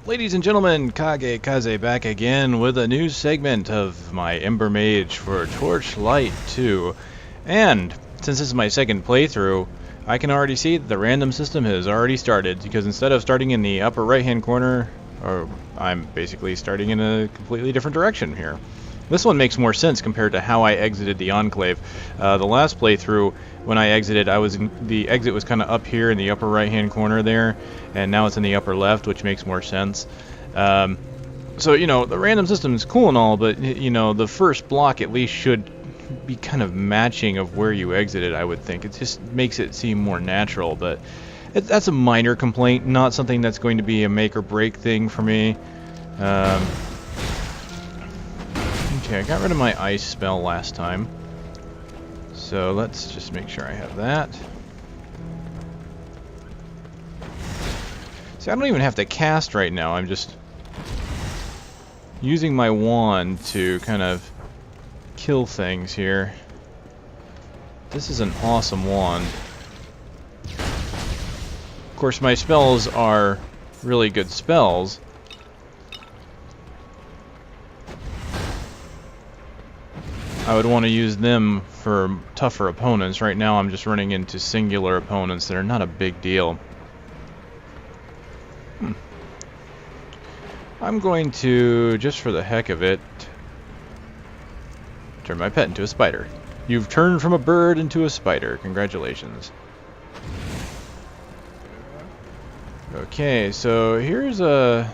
Ladies and gentlemen, Kage Kaze back again with a new segment of my Embermage for Torchlight 2. And since this is my second playthrough, I can already see that the random system has already started, because instead of starting in the upper right hand corner, I'm basically starting in a completely different direction here. This one makes more sense compared to how I exited the Enclave. The last playthrough, when I exited, the exit was kind of up here in the upper right-hand corner there, and now it's in the upper left, which makes more sense. So, you know, the random system is cool and all, but, you know, the first block at least should be kind of matching of where you exited, I would think. It just makes it seem more natural, but that's a minor complaint, not something that's going to be a make or break thing for me. Okay, I got rid of my ice spell last time, so let's just make sure I have that. See, I don't even have to cast right now, I'm just using my wand to kind of kill things here. This is an awesome wand. Of course, my spells are really good spells. I would want to use them for tougher opponents. Right now I'm just running into singular opponents that are not a big deal. I'm going to, just for the heck of it, turn my pet into a spider. You've turned from a bird into a spider. Congratulations. Okay, so here's a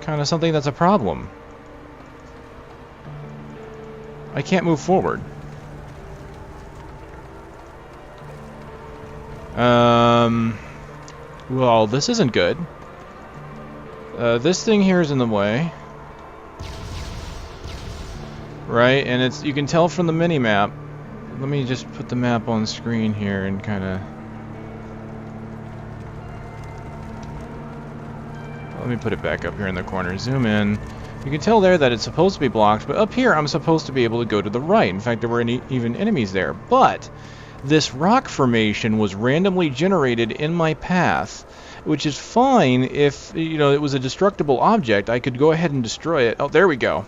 kind of something that's a problem. I can't move forward. Well, this isn't good. This thing here is in the way. Right, and it's, you can tell from the mini-map. Let me just put the map on screen here and kind of... Let me put it back up here in the corner. Zoom in. You can tell there that it's supposed to be blocked, but up here I'm supposed to be able to go to the right. In fact, there were even enemies there. But this rock formation was randomly generated in my path, which is fine if, you know, it was a destructible object. I could go ahead and destroy it. Oh, there we go.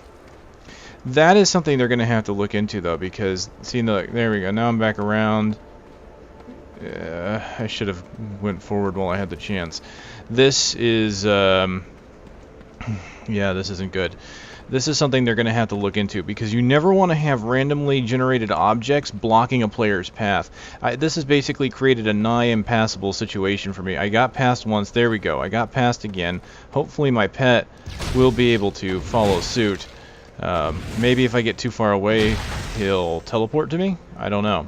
That is something they're going to have to look into, though, because, see, there we go. Now I'm back around. I should have went forward while I had the chance. This is... yeah, this isn't good. This is something they're going to have to look into, because you never want to have randomly generated objects blocking a player's path. This has basically created a nigh impassable situation for me. I got past once, there we go. I got past again. Hopefully my pet will be able to follow suit. Maybe if I get too far away, he'll teleport to me? I don't know.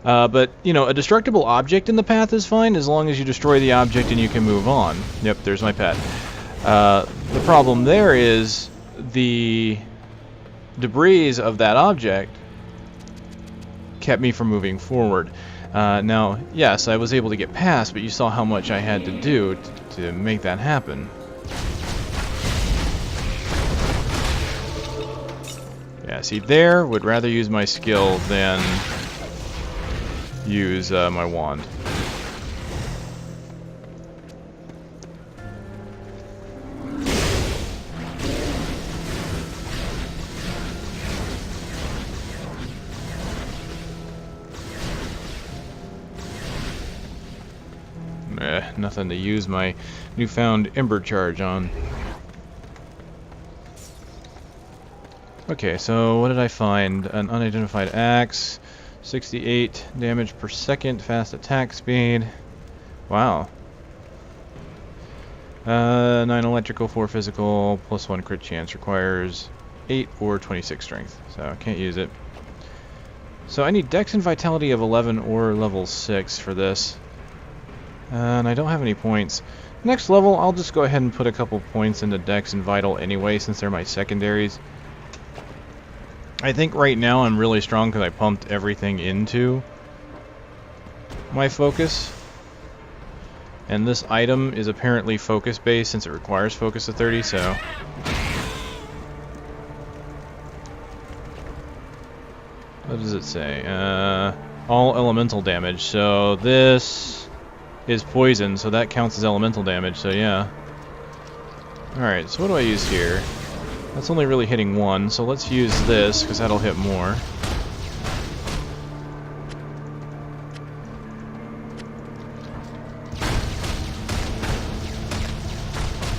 But, you know, a destructible object in the path is fine as long as you destroy the object and you can move on. Yep, there's my pet. The problem there is the debris of that object kept me from moving forward. Now, yes, I was able to get past, but you saw how much I had to do to make that happen. Yeah, see, there, would rather use my skill than use my wand. Nothing to use my newfound Ember charge on. Okay, so what did I find? An unidentified axe, 68 damage per second, fast attack speed. Wow. 9 electrical, 4 physical, +1 crit chance, requires 8 or 26 strength, so I can't use it. So I need Dex and Vitality of 11 or level 6 for this. And I don't have any points. Next level, I'll just go ahead and put a couple points into Dex and Vital anyway, since they're my secondaries. I think right now I'm really strong because I pumped everything into my focus. And this item is apparently focus-based since it requires focus of 30, so... What does it say? All elemental damage. So this is poison, so that counts as elemental damage, so yeah. Alright, so what do I use here? That's only really hitting one, so let's use this, because that'll hit more.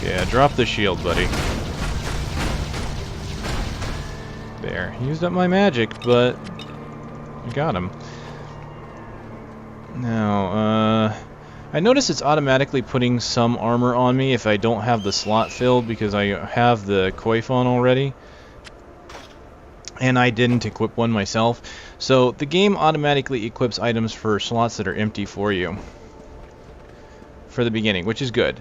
Yeah, drop the shield, buddy. There. Used up my magic, but I got him. Now, I notice it's automatically putting some armor on me if I don't have the slot filled because I have the Koifon already. And I didn't equip one myself. So the game automatically equips items for slots that are empty for you. For the beginning, which is good.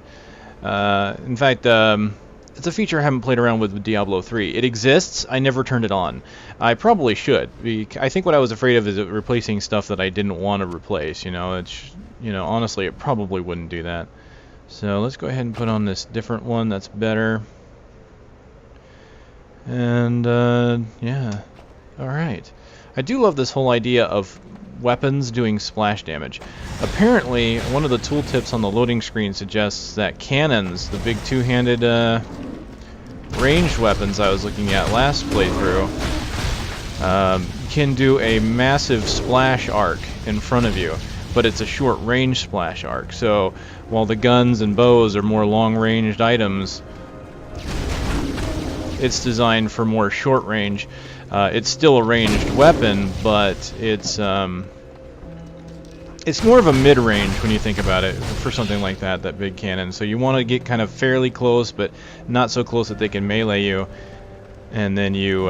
In fact, it's a feature I haven't played around with Diablo 3. It exists, I never turned it on. I probably should. I think what I was afraid of is it replacing stuff that I didn't want to replace, you know. Honestly, it probably wouldn't do that. So let's go ahead and put on this different one that's better. And, yeah. Alright. I do love this whole idea of weapons doing splash damage. Apparently, one of the tooltips on the loading screen suggests that cannons, the big two-handed ranged weapons I was looking at last playthrough, can do a massive splash arc in front of you, but it's a short-range splash arc. So while the guns and bows are more long-ranged items, it's designed for more short range. It's still a ranged weapon, but it's more of a mid-range when you think about it for something like that big cannon. So you want to get kind of fairly close, but not so close that they can melee you, and then you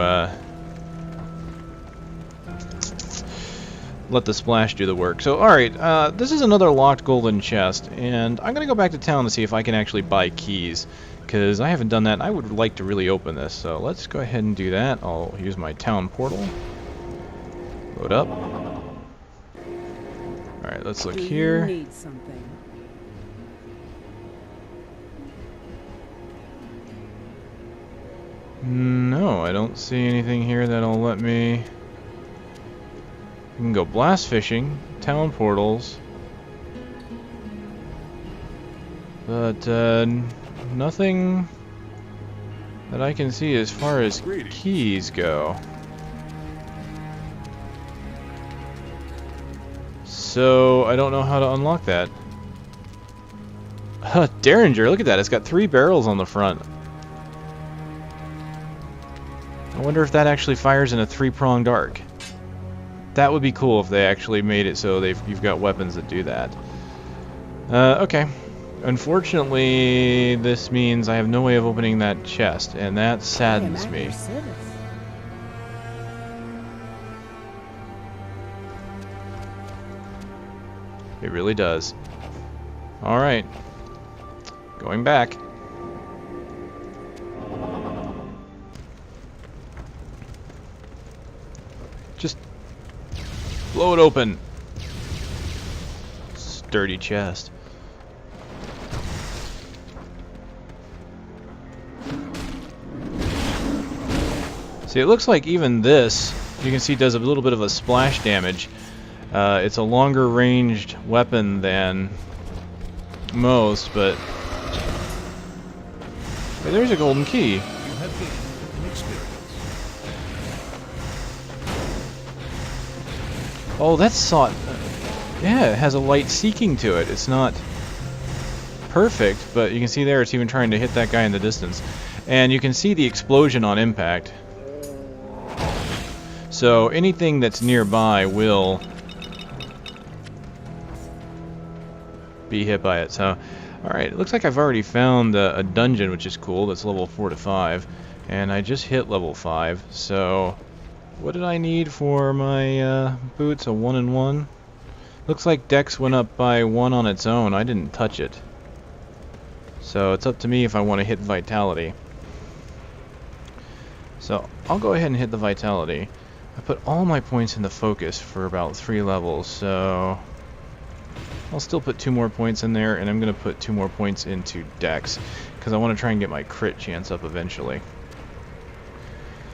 let the splash do the work. So alright, this is another locked golden chest, and I'm going to go back to town to see if I can actually buy keys, because I haven't done that, and I would like to really open this. So let's go ahead and do that. I'll use my town portal. Load up. Alright, let's look here. Do you need something? No, I don't see anything here that'll let me... You can go blast fishing, town portals, but nothing that I can see as far as keys go. So I don't know how to unlock that. Derringer, look at that, it's got 3 barrels on the front. I wonder if that actually fires in a 3-pronged arc. That would be cool if they actually made it so you've got weapons that do that. Okay. Unfortunately, this means I have no way of opening that chest, and that saddens me. It really does. Alright. Going back. Just blow it open. Sturdy chest. See, it looks like even this, you can see, does a little bit of a splash damage. It's a longer ranged weapon than most, but... Hey, there's a golden key. You have gained an experience. Oh, that's sought. Yeah, it has a light seeking to it. It's not perfect, but you can see there it's even trying to hit that guy in the distance. And you can see the explosion on impact. So anything that's nearby will be hit by it. So, alright, it looks like I've already found a dungeon, which is cool. That's level 4 to 5. And I just hit level 5. So, what did I need for my boots? A 1 and 1? Looks like Dex went up by 1 on its own. I didn't touch it. So, it's up to me if I want to hit Vitality. So, I'll go ahead and hit the Vitality. I put all my points in the focus for about 3 levels, so I'll still put 2 more points in there, and I'm going to put 2 more points into Dex, because I want to try and get my crit chance up eventually.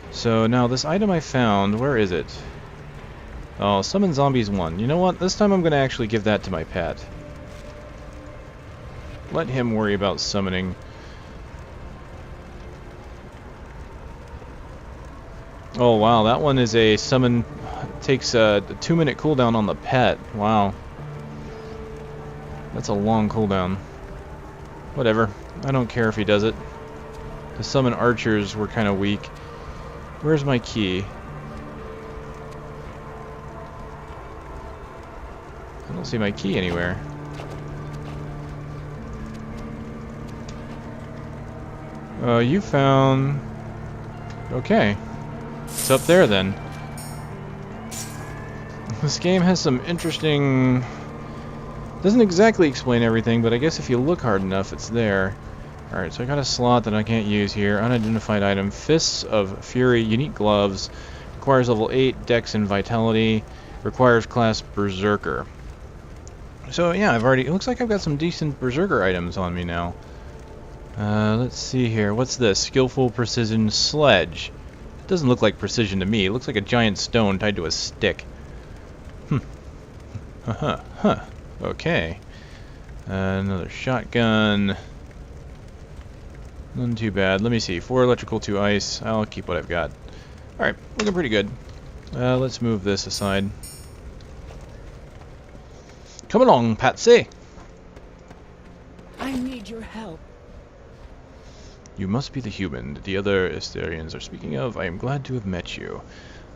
So now this item I found, where is it? Oh, Summon Zombies 1. You know what? This time I'm going to actually give that to my pet. Let him worry about summoning. Oh wow, that one is a summon, takes a 2-minute cooldown on the pet. Wow. That's a long cooldown. Whatever, I don't care if he does it. The summon archers were kind of weak. Where's my key? I don't see my key anywhere. You found... Okay. It's up there then. This game has some interesting... Doesn't exactly explain everything, but I guess if you look hard enough, it's there. Alright, so I got a slot that I can't use here. Unidentified item. Fists of Fury. Unique gloves. Requires level 8. Dex and Vitality. Requires class Berserker. So yeah, I've already... It looks like I've got some decent Berserker items on me now. Let's see here. What's this? Skillful Precision Sledge. It doesn't look like precision to me. It looks like a giant stone tied to a stick. Huh. Okay. Another shotgun. None too bad. Let me see. 4 electrical, 2 ice. I'll keep what I've got. Alright, looking pretty good. Let's move this aside. Come along, Patsy! I need your help. You must be the human the other Asterians are speaking of. I am glad to have met you.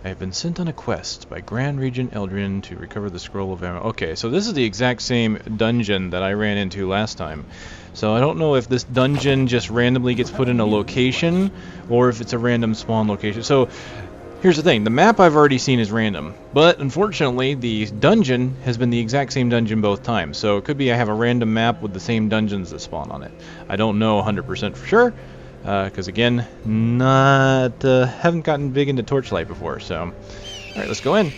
I have been sent on a quest by Grand Regent Eldrin to recover the Scroll of Ammo. Okay, so this is the exact same dungeon that I ran into last time. So I don't know if this dungeon just randomly gets put in a location, or if it's a random spawn location. So, here's the thing. The map I've already seen is random. But, unfortunately, the dungeon has been the exact same dungeon both times. So it could be I have a random map with the same dungeons that spawn on it. I don't know 100% for sure. Because again, haven't gotten big into Torchlight before, so... Alright, let's go in.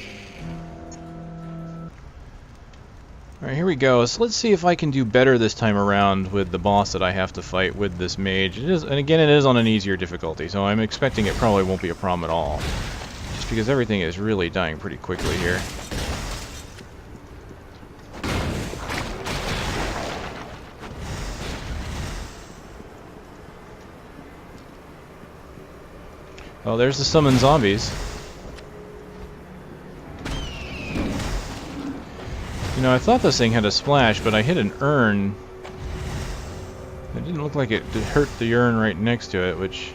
Alright, here we go. So let's see if I can do better this time around with the boss that I have to fight with this mage. It is, and again, it is on an easier difficulty, so I'm expecting it probably won't be a problem at all. Just because everything is really dying pretty quickly here. Oh, there's the summon zombies. You know, I thought this thing had a splash, but I hit an urn. It didn't look like it hurt the urn right next to it, which...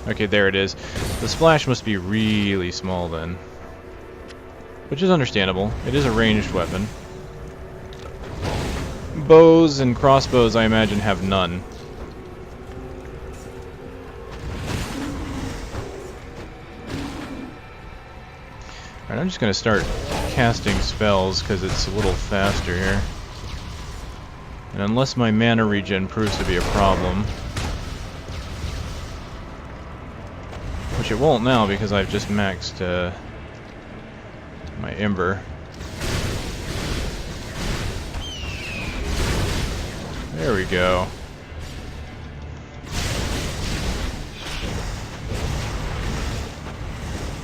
Okay, there it is. The splash must be really small then. Which is understandable. It is a ranged weapon. Bows and crossbows, I imagine, have none. Alright, I'm just going to start casting spells because it's a little faster here. And unless my mana regen proves to be a problem, which it won't now because I've just maxed my Ember. There we go.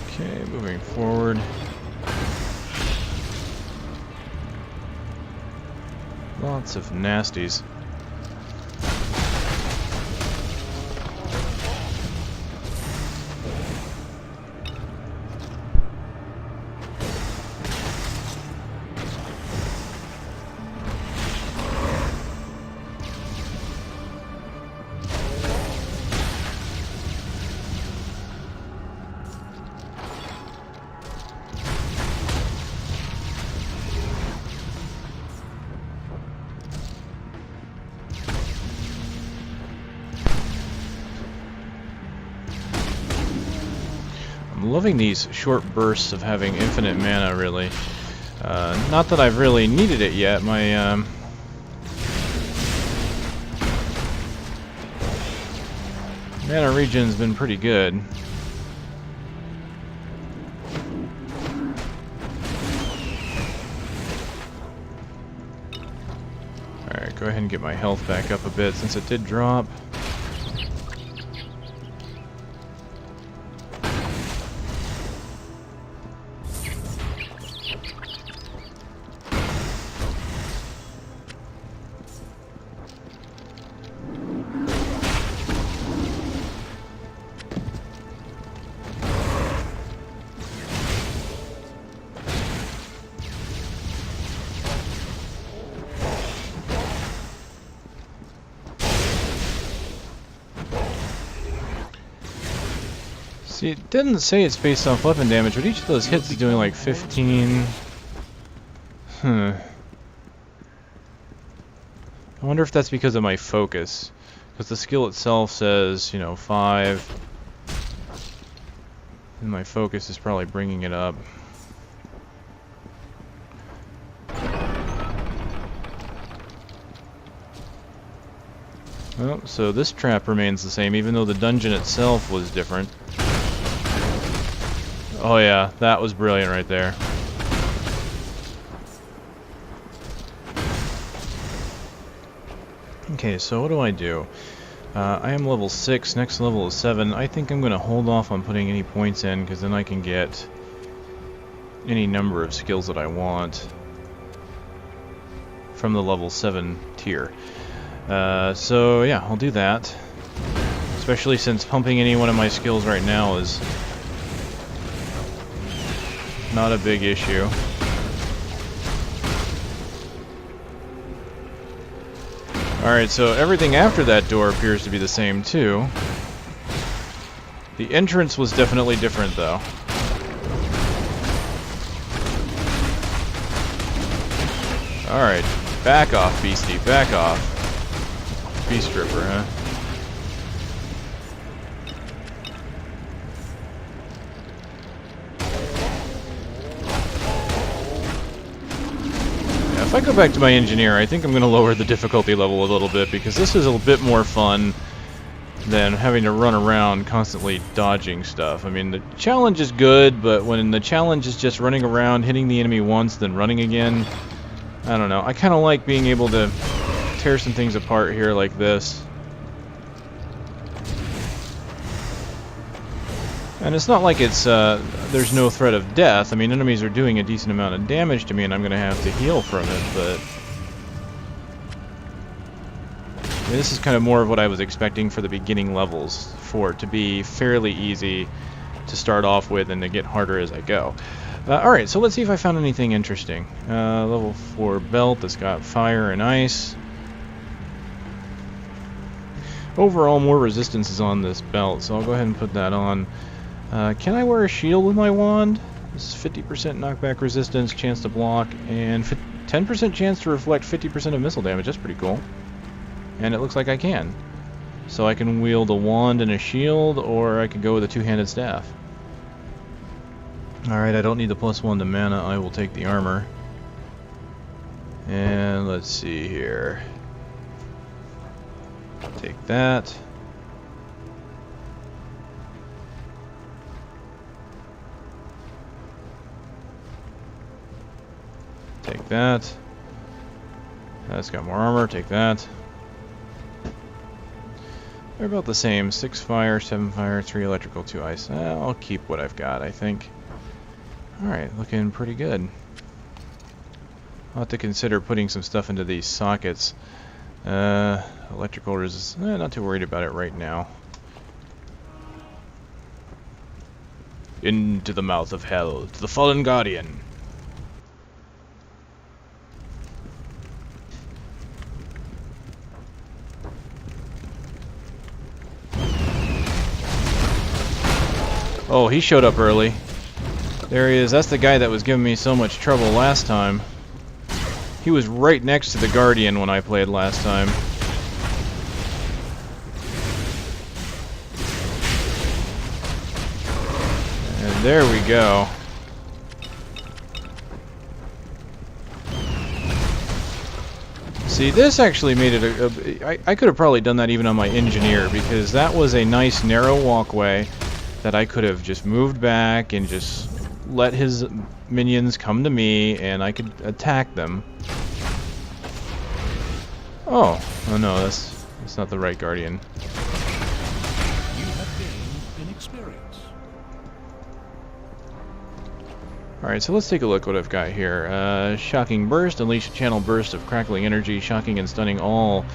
Okay, moving forward. Lots of nasties. I'm loving these short bursts of having infinite mana, really. Not that I've really needed it yet. My mana regen's been pretty good. Alright, go ahead and get my health back up a bit since it did drop. See, it didn't say it's based off weapon damage, but each of those hits is doing like 15... I wonder if that's because of my focus. Because the skill itself says, you know, 5. And my focus is probably bringing it up. Well, so this trap remains the same, even though the dungeon itself was different. Oh yeah, that was brilliant right there. Okay, so what do I do? I am level 6, next level is 7. I think I'm going to hold off on putting any points in, because then I can get any number of skills that I want from the level 7 tier. So yeah, I'll do that. Especially since pumping any one of my skills right now is not a big issue. Alright, so everything after that door appears to be the same too. The entrance was definitely different though. Alright, back off, beastie, back off. Beast Ripper, huh? Yeah, if I go back to my engineer, I think I'm going to lower the difficulty level a little bit, because this is a bit more fun than having to run around constantly dodging stuff. I mean, the challenge is good, but when the challenge is just running around, hitting the enemy once, then running again, I don't know. I kind of like being able to tear some things apart here like this. And it's not like it's there's no threat of death. I mean, enemies are doing a decent amount of damage to me and I'm going to have to heal from it, but I mean, this is kind of more of what I was expecting for the beginning levels, for it to be fairly easy to start off with and to get harder as I go. Alright, so let's see if I found anything interesting. Level 4 belt that's got fire and ice. Overall, more resistance is on this belt, so I'll go ahead and put that on. Can I wear a shield with my wand? This is 50% knockback resistance, chance to block, and 10% chance to reflect 50% of missile damage. That's pretty cool. And it looks like I can. So I can wield a wand and a shield, or I could go with a two-handed staff. Alright, I don't need the +1 to mana. I will take the armor. And let's see here. Take that. Take that. That's got more armor. Take that. They're about the same. 6 fire, 7 fire, 3 electrical, 2 ice. I'll keep what I've got, I think. Alright, looking pretty good. I'll have to consider putting some stuff into these sockets. Electrical resistance. Not too worried about it right now. Into the mouth of hell, to the fallen guardian. Oh, he showed up early. There he is. That's the guy that was giving me so much trouble last time. He was right next to the Guardian when I played last time. And there we go. See, this actually made it I could have probably done that even on my engineer, because that was a nice narrow walkway that I could have just moved back and just let his minions come to me and I could attack them. Oh no, that's not the right Guardian. You have gained an experience. Alright, so let's take a look what I've got here. Shocking Burst, unleash a channel burst of crackling energy, shocking and stunning all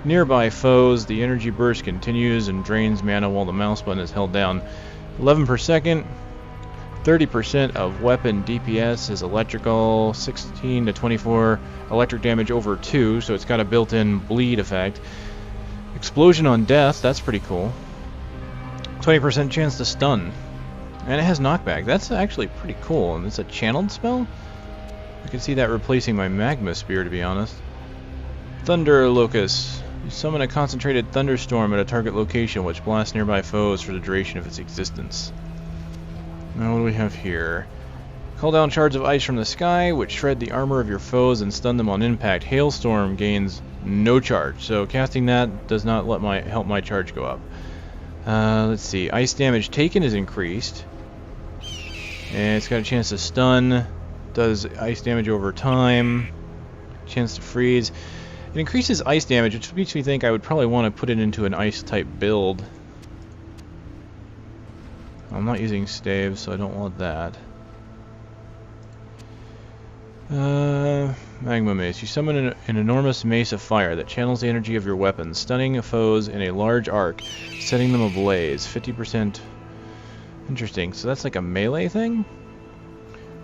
nearby foes. The energy burst continues and drains mana while the mouse button is held down. 11 per second. 30% of weapon DPS is electrical, 16 to 24 electric damage over 2, so it's got a built-in bleed effect. Explosion on death, that's pretty cool. 20% chance to stun. And it has knockback. That's actually pretty cool. And it's a channeled spell? I can see that replacing my magma spear, to be honest. Thunder Locust. You summon a concentrated thunderstorm at a target location which blasts nearby foes for the duration of its existence. Now what do we have here? Call down shards of ice from the sky, which shred the armor of your foes and stun them on impact. Hailstorm gains no charge, so casting that does not help my charge go up. Let's see. Ice damage taken is increased. And it's got a chance to stun. Does ice damage over time. Chance to freeze. It increases ice damage, which makes me think I would probably want to put it into an ice-type build. I'm not using staves, so I don't want that. Magma Mace. You summon an enormous mace of fire that channels the energy of your weapons, stunning foes in a large arc, setting them ablaze. 50%. Interesting. So that's like a melee thing?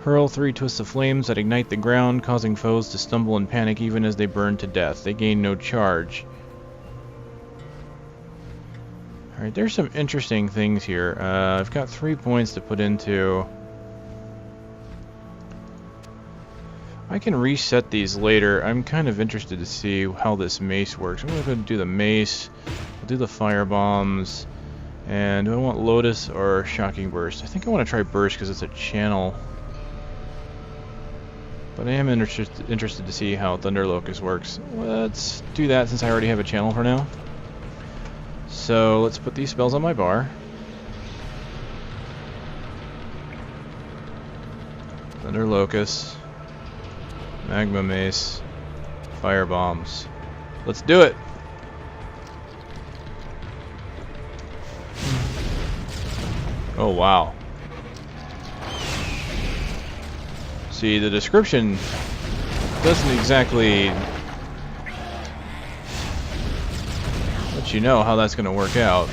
Hurl 3 twists of flames that ignite the ground, causing foes to stumble and panic even as they burn to death. They gain no charge. Alright, there's some interesting things here. I've got 3 points to put into... I can reset these later. I'm kind of interested to see how this mace works. I'm going to do the mace. I'll do the fire bombs. And do I want Lotus or Shocking Burst? I think I want to try Burst because it's a channel. But I am interested to see how Thunder Locust works. Let's do that since I already have a channel for now. So let's put these spells on my bar. Thunder Locust. Magma Mace. Fire Bombs. Let's do it! Oh wow. See, the description doesn't exactly let you know how that's going to work out.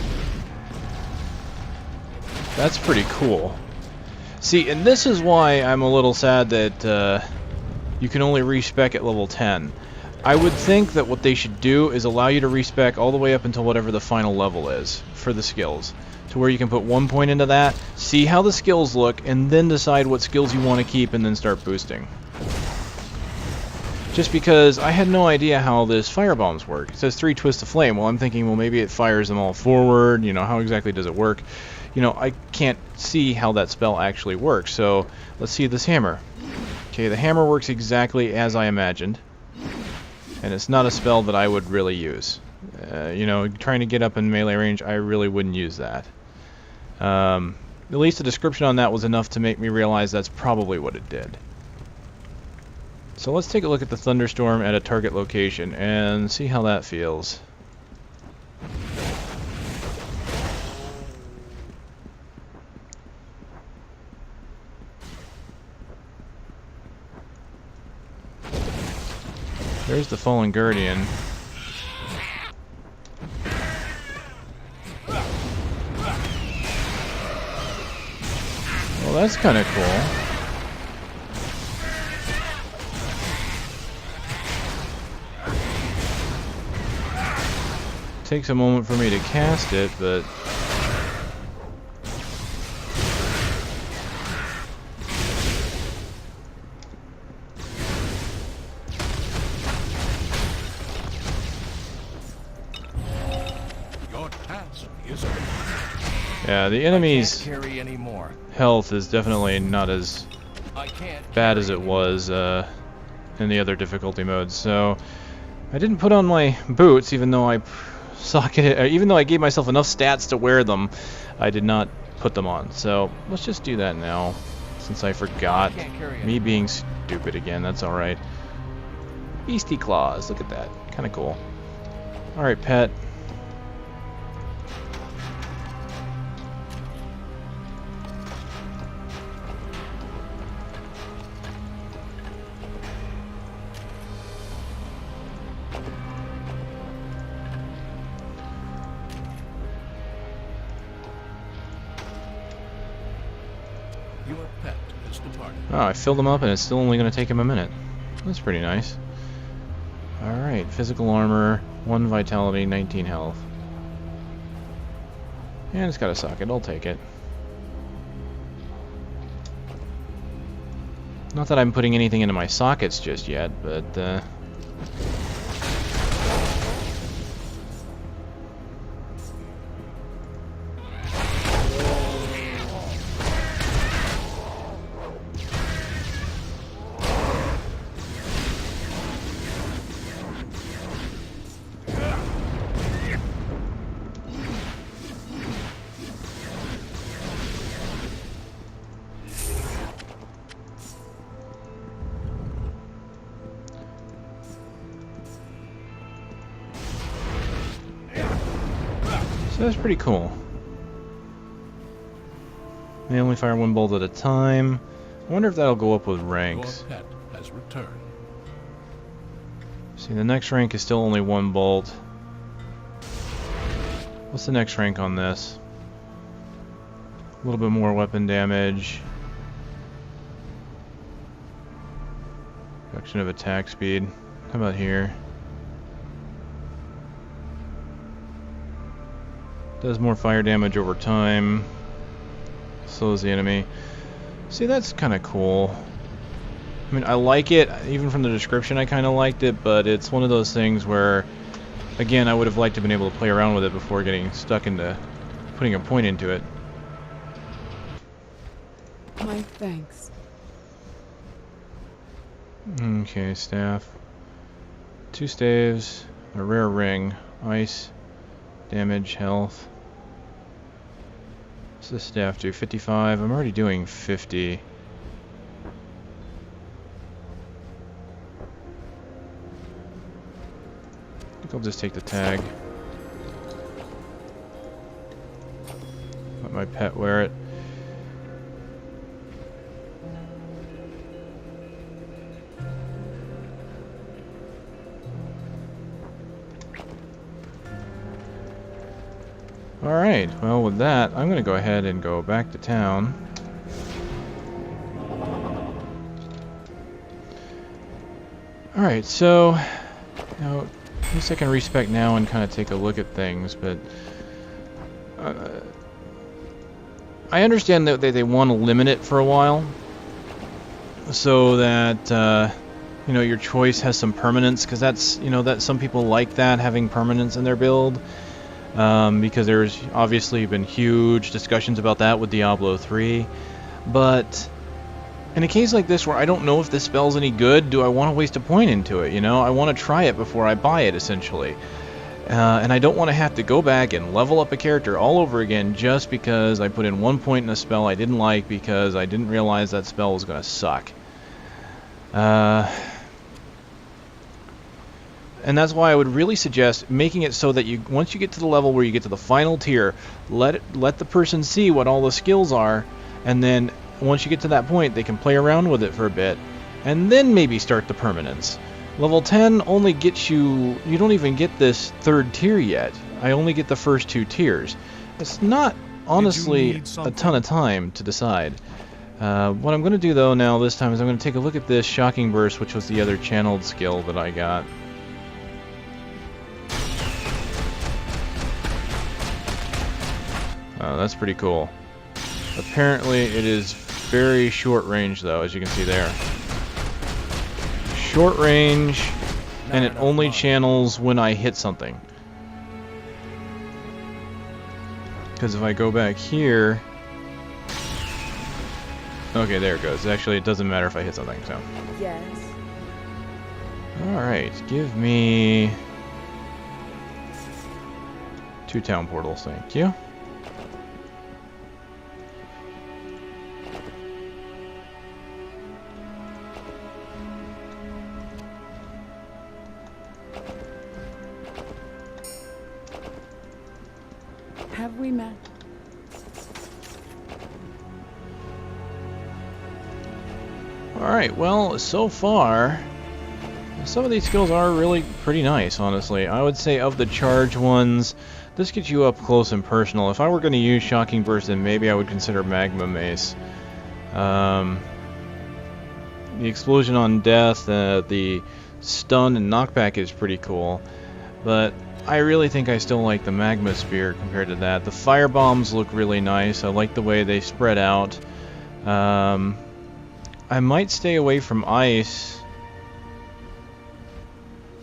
That's pretty cool. See, and this is why I'm a little sad that you can only respec at level 10. I would think that what they should do is allow you to respec all the way up until whatever the final level is for the skills. To where you can put 1 point into that, see how the skills look, and then decide what skills you want to keep and then start boosting. Just because I had no idea how this fire bombs work. It says 3 twists of flame. Well, I'm thinking, well, maybe it fires them all forward. You know, how exactly does it work? You know, I can't see how that spell actually works. So let's see this hammer. Okay, the hammer works exactly as I imagined. And it's not a spell that I would really use. You know, trying to get up in melee range, I really wouldn't use that. At least the description on that was enough to make me realize that's probably what it did. So let's take a look at the thunderstorm at a target location and see how that feels. There's the Fallen Guardian. Well, that's kind of cool. Takes a moment for me to cast it, but... Your task is yeah, the enemy's carry any more. health is definitely not as bad as it was in the other difficulty modes. So I didn't put on my boots, even though I even though I gave myself enough stats to wear them. I did not put them on. So let's just do that now, since I forgot. Me being stupid again. That's all right. Beastie claws. Look at that. Kind of cool. All right, pet. Your pet has departed. Oh, I filled him up and it's still only going to take him a minute. That's pretty nice. Alright, physical armor, 1 vitality, 19 health. And it's got a socket, I'll take it. Not that I'm putting anything into my sockets just yet, but so that's pretty cool. They only fire one bolt at a time. I wonder if that'll go up with ranks. Your pet has returned. See, the next rank is still only one bolt. What's the next rank on this? A little bit more weapon damage. Reduction of attack speed. How about here? Does more fire damage over time. Slows the enemy. See, that's kind of cool. I mean, I like it. Even from the description, I kind of liked it, but it's one of those things where, again, I would have liked to have been able to play around with it before getting stuck into putting a point into it. My thanks. Okay, staff. 2 staves, a rare ring, ice, damage, health. What's this staff do? 55. I'm already doing 50. I think I'll just take the tag. Let my pet wear it. Alright, well with that, I'm going to go ahead and go back to town. Alright, so, now, I guess I can respec now and kind of take a look at things, but I understand that they want to limit it for a while, so that, you know, your choice has some permanence, because that's, you know, that some people like that, having permanence in their build. Because there's obviously been huge discussions about that with Diablo 3, but in a case like this where I don't know if this spell's any good, do I want to waste a point into it, you know? I want to try it before I buy it, essentially. And I don't want to have to go back and level up a character all over again just because I put in 1 point in a spell I didn't like because I didn't realize that spell was going to suck. And that's why I would really suggest making it so that you, once you get to the level where you get to the final tier, let the person see what all the skills are, and then once you get to that point, they can play around with it for a bit, and then maybe start the permanence. Level 10 only gets you don't even get this 3rd tier yet. I only get the first 2 tiers. It's not, honestly, a ton of time to decide. What I'm going to do, though, now this time is I'm going to take a look at this Shocking Burst, which was the other channeled skill that I got. That's pretty cool. Apparently it is very short range though, as you can see there. Short range, and it only channels when I hit something. Because if I go back here... Okay, there it goes. Actually, it doesn't matter if I hit something, so... Yes. Alright, give me... 2 town portals, thank you. Have we met? Alright, well, so far, some of these skills are really pretty nice, honestly. I would say of the charge ones, this gets you up close and personal. If I were going to use Shocking Burst, then maybe I would consider Magma Mace. The Explosion on Death, the Stun and Knockback is pretty cool, but I really think I still like the Magma Spear compared to that. The Fire Bombs look really nice. I like the way they spread out. I might stay away from ice.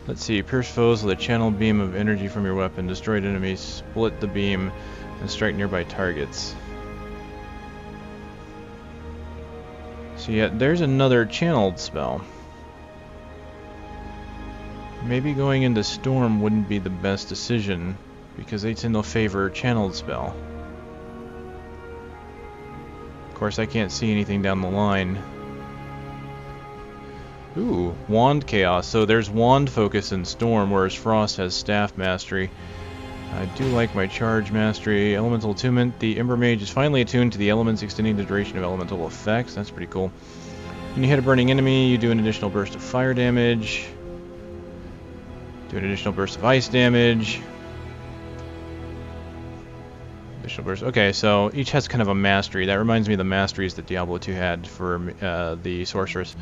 Let's see, pierce foes with a channeled beam of energy from your weapon. Destroyed enemies, split the beam, and strike nearby targets. So yeah, there's another channeled spell. Maybe going into Storm wouldn't be the best decision, because they tend to favor channeled spell. Of course, I can't see anything down the line. Ooh, Wand Chaos. So there's Wand Focus in Storm, whereas Frost has Staff Mastery. I do like my Charge Mastery. Elemental Attunement. The Embermage is finally attuned to the elements, extending the duration of elemental effects. That's pretty cool. When you hit a burning enemy, you do an additional burst of fire damage. Do an additional burst of ice damage. Additional burst. Okay, so each has kind of a mastery. That reminds me of the masteries that Diablo 2 had for the Sorceress.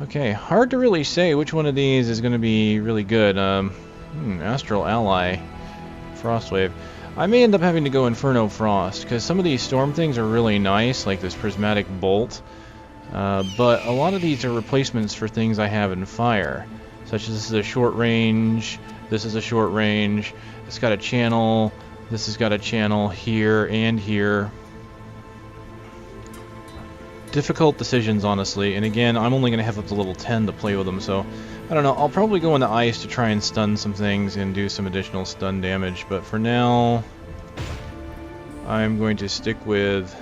Okay, hard to really say which one of these is going to be really good. Astral Ally, Frostwave. I may end up having to go Inferno Frost, because some of these Storm things are really nice, like this Prismatic Bolt. But a lot of these are replacements for things I have in Fire. Such as this is a short range, this is a short range, it's got a channel, this has got a channel here and here. Difficult decisions, honestly, and again, I'm only going to have up to level 10 to play with them, so I don't know, I'll probably go into ice to try and stun some things and do some additional stun damage, but for now, I'm going to stick with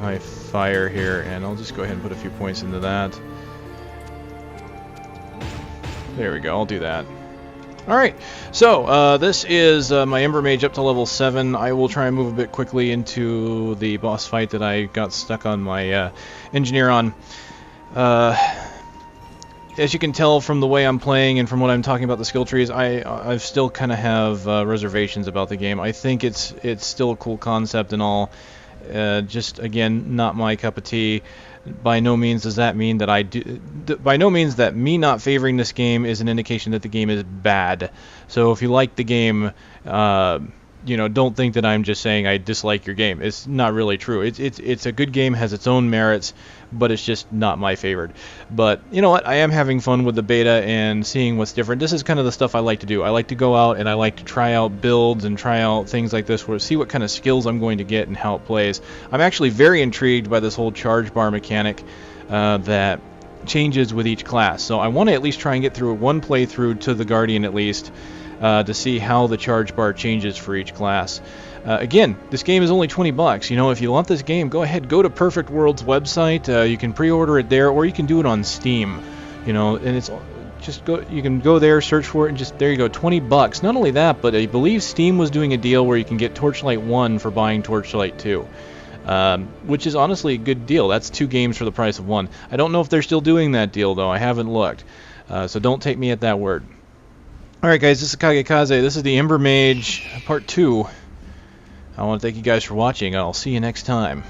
my fire here, and I'll just go ahead and put a few points into that. There we go, I'll do that. Alright, so this is my Embermage up to level 7. I will try and move a bit quickly into the boss fight that I got stuck on my engineer on. As you can tell from the way I'm playing and from what I'm talking about the skill trees, I still kind of have reservations about the game. I think it's still a cool concept and all. Just again, not my cup of tea. By no means does that mean that by no means that me not favoring this game is an indication that the game is bad. So if you like the game, you know, don't think that I'm just saying I dislike your game. It's not really true. It's a good game, has its own merits, but it's just not my favorite. But you know what? I am having fun with the beta and seeing what's different. This is kind of the stuff I like to do. I like to go out and I like to try out builds and try out things like this, where see what kind of skills I'm going to get and how it plays. I'm actually very intrigued by this whole charge bar mechanic that changes with each class. So I want to at least try and get through one playthrough to the Guardian at least. To see how the charge bar changes for each class. Again, this game is only $20. You know, if you want this game, go ahead, go to Perfect World's website. You can pre-order it there, or you can do it on Steam. You know, and it's just go. You can go there, search for it, and just there you go, $20. Not only that, but I believe Steam was doing a deal where you can get Torchlight 1 for buying Torchlight 2. Which is honestly a good deal. That's 2 games for the price of 1. I don't know if they're still doing that deal though. I haven't looked, so don't take me at that word. Alright guys, this is Kagekaze. This is the Embermage Part 2. I want to thank you guys for watching, and I'll see you next time.